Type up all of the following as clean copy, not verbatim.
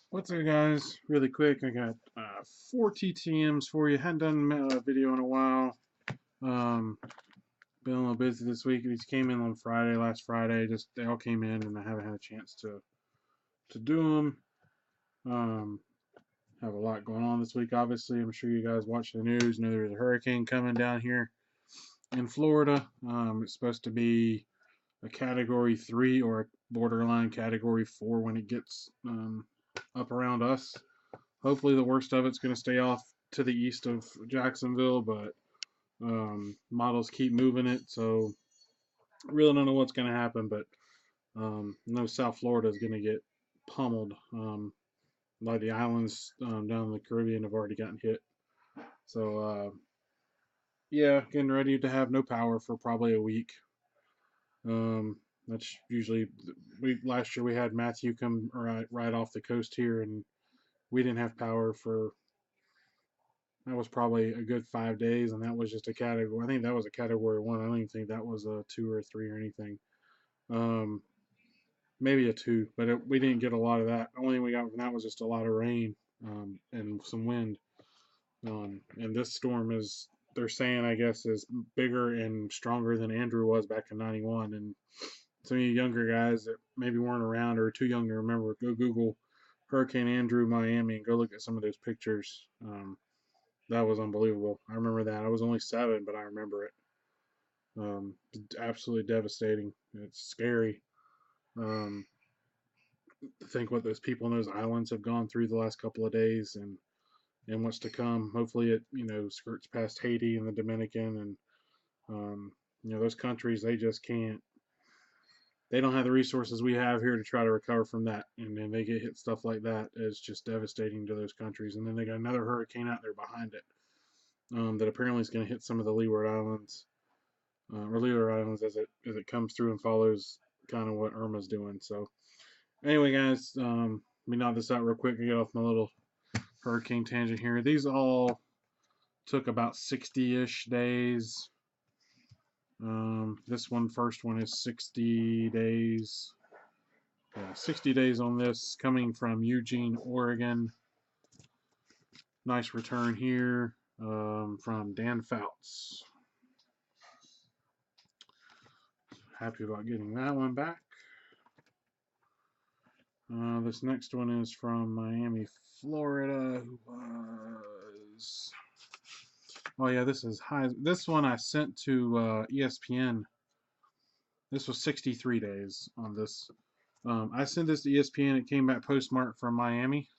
What's up, guys? Really quick, I got 4 TTMs for you. Hadn't done a video in a while. Um, been a little busy this week. These came in on Friday, last Friday. Just they all came in, and I haven't had a chance to do them. Have a lot going on this week. Obviously, I'm sure you guys watch the news. Know there's a hurricane coming down here in Florida. It's supposed to be a Category 3 or a borderline Category 4 when it gets up around us. Hopefully the worst of it's going to stay off to the east of Jacksonville, but models keep moving it, so really don't know what's going to happen. But no, South Florida is going to get pummeled. Like the islands down in the Caribbean have already gotten hit. So yeah, getting ready to have no power for probably a week. That's usually we last year we had Matthew come right off the coast here, and we didn't have power for that was probably a good 5 days, and that was just a category. I think that was a category 1. I don't even think that was a 2 or a 3 or anything. Um, Maybe a 2, but we didn't get a lot of that. The only thing we got from that was just a lot of rain and some wind. And this storm is, they're saying, I guess, is bigger and stronger than Andrew was back in '91. And some of you younger guys that maybe weren't around or too young to remember, go Google Hurricane Andrew Miami and go look at some of those pictures. That was unbelievable. I remember that. I was only 7, but I remember it. Absolutely devastating. It's scary. Um, to think what those people in those islands have gone through the last couple of days and what's to come. Hopefully, it skirts past Haiti and the Dominican and those countries. They just can't. They don't have the resources we have here to try to recover from that. And then they get hit stuff like that. It's just devastating to those countries. And then they got another hurricane out there behind it that apparently is going to hit some of the Leeward Islands or Leeward Islands as it comes through and follows kind of what Irma's doing. So anyway, guys, let me knock this out real quick and get off my little hurricane tangent here. These all took about 60-ish days. This first one is 60 days. Yeah, 60 days on this, coming from Eugene, Oregon. Nice return here from Dan Fouts. Happy about getting that one back. This next one is from Miami, Florida. Who was? Oh yeah, this is high. This one I sent to ESPN. This was 63 days on this. I sent this to ESPN. It came back postmarked from Miami.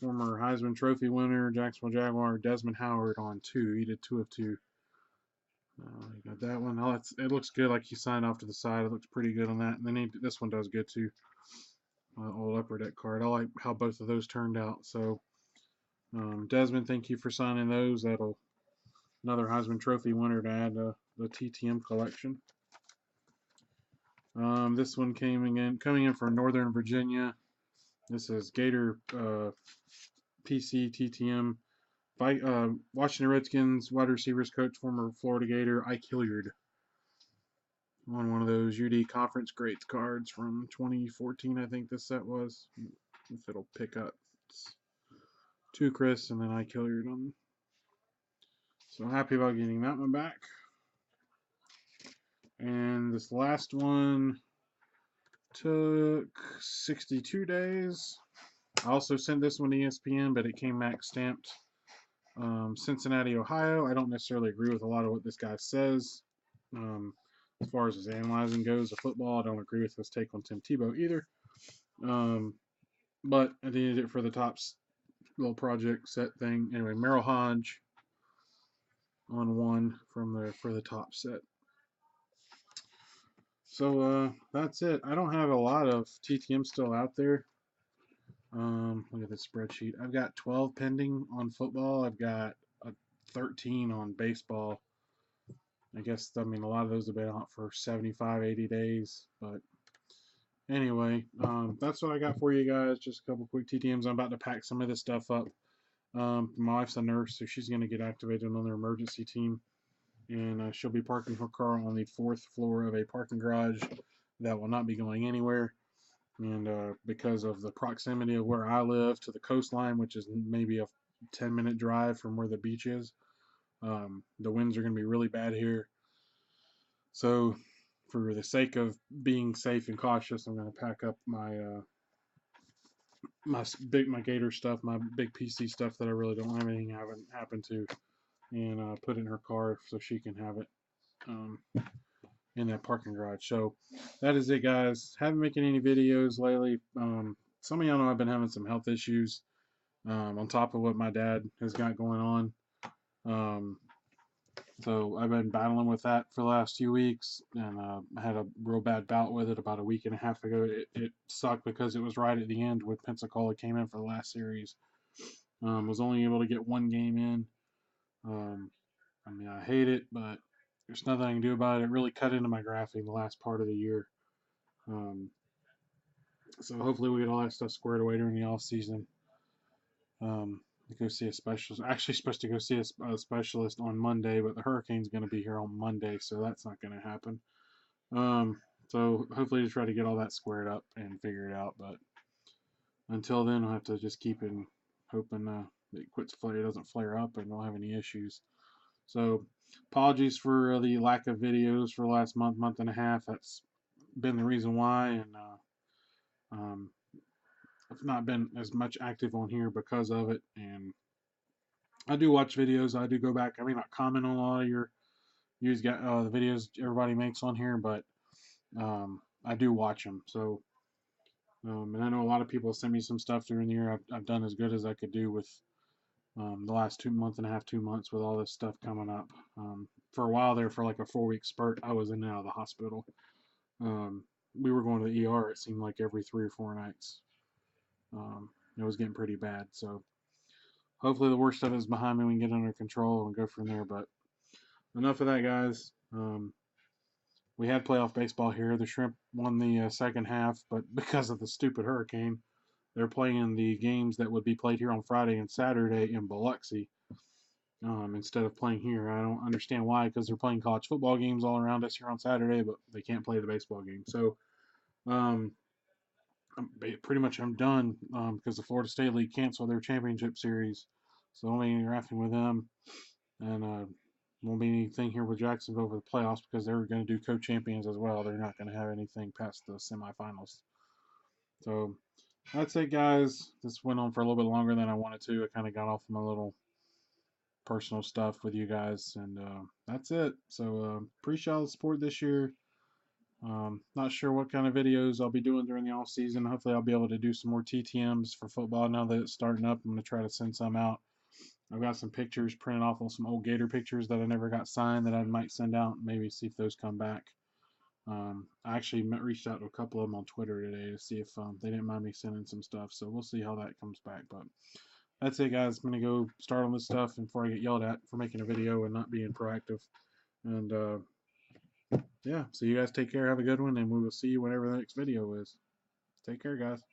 Former Heisman Trophy winner, Jacksonville Jaguar, Desmond Howard on 2. He did 2 of 2. You got that one. Oh, it looks good, like he signed off to the side. It looks pretty good on that. And then this one does good too. Old upper deck card. I like how both of those turned out. So, Desmond, thank you for signing those. That'll another Heisman Trophy winner to add to the TTM collection. This one coming in from Northern Virginia. This is Gator PC TTM. Washington Redskins wide receivers coach, former Florida Gator Ike Hilliard. On one of those UD Conference Greats cards from 2014, I think this set was. If it'll pick up. It's 2 Chris and then Ike Hilliard on. So happy about getting that one back. And this last one took 62 days. I also sent this one to ESPN, but it came back stamped Cincinnati, Ohio. I don't necessarily agree with a lot of what this guy says. As far as his analyzing goes of football, I don't agree with his take on Tim Tebow either. But I needed it for the Topps little project set thing. Anyway, Merrill Hodge on 1 for the top set. So that's it. I don't have a lot of TTM still out there. Look at this spreadsheet. I've got 12 pending on football. I've got 13 on baseball. I guess, a lot of those have been out for 75, 80 days. But anyway, that's what I got for you guys. Just a couple quick TTMs. I'm about to pack some of this stuff up. My wife's a nurse, so she's going to get activated on their emergency team. And she'll be parking her car on the 4th floor of a parking garage that will not be going anywhere. and because of the proximity of where I live to the coastline, which is maybe a 10-minute drive from where the beach is, the winds are going to be really bad here. So, for the sake of being safe and cautious, I'm going to pack up my Gator stuff, my big PC stuff that I really don't want anything happen to, and put it in her car so she can have it um, in that parking garage. So that is it, guys. Haven't making any videos lately. Some of y'all know I've been having some health issues on top of what my dad has got going on. Um, so I've been battling with that for the last few weeks, and I had a real bad bout with it about a week and a half ago. It sucked because it was right at the end when Pensacola came in for the last series. Was only able to get one game in. Um, I mean, I hate it, but there's nothing I can do about it. It really cut into my graphing the last part of the year. Um, so hopefully we get all that stuff squared away during the off season. Go see a specialist. Actually, supposed to go see a specialist on Monday, but the hurricane's going to be here on Monday, so that's not going to happen. So hopefully to try to get all that squared up and figure it out. But until then, I'll have to just keep in hoping it doesn't flare up and don't have any issues. So apologies for the lack of videos for the last month and a half. That's been the reason why, and um, I've not been as much active on here because of it. And I do watch videos. I do go back. I may not comment on a lot of you got the videos everybody makes on here, but I do watch them. So, and I know a lot of people send me some stuff during the year. I've done as good as I could do with the last 2 months and a half, 2 months with all this stuff coming up. For a while there, for like a 4 week spurt, I was in and out of the hospital. We were going to the ER. It seemed like every 3 or 4 nights. It was getting pretty bad. So hopefully the worst of it is behind me. We can get under control and go from there. But enough of that, guys. We had playoff baseball here. The Shrimp won the second half, but because of the stupid hurricane, they're playing the games that would be played here on Friday and Saturday in Biloxi instead of playing here. I don't understand why, because they're playing college football games all around us here on Saturday, but they can't play the baseball game. So um, pretty much I'm done because the Florida State League canceled their championship series. So I'm interacting with them, and won't be anything here with Jacksonville for the playoffs because they're going to do co-champions as well. They're not going to have anything past the semifinals. So that's it, guys. This went on for a little bit longer than I wanted to. I kind of got off my little personal stuff with you guys, and that's it. So appreciate all the support this year. Not sure what kind of videos I'll be doing during the off season. Hopefully, I'll be able to do some more TTMs for football now that it's starting up. I'm going to try to send some out. I've got some pictures printed off on some old Gator pictures that I never got signed that I might send out. Maybe see if those come back. I actually reached out to a couple of them on Twitter today to see if they didn't mind me sending some stuff. So we'll see how that comes back. But that's it, guys. I'm going to go start on this stuff before I get yelled at for making a video and not being proactive. And yeah, so you guys take care. Have a good one. And we will see you whenever the next video is. Take care, guys.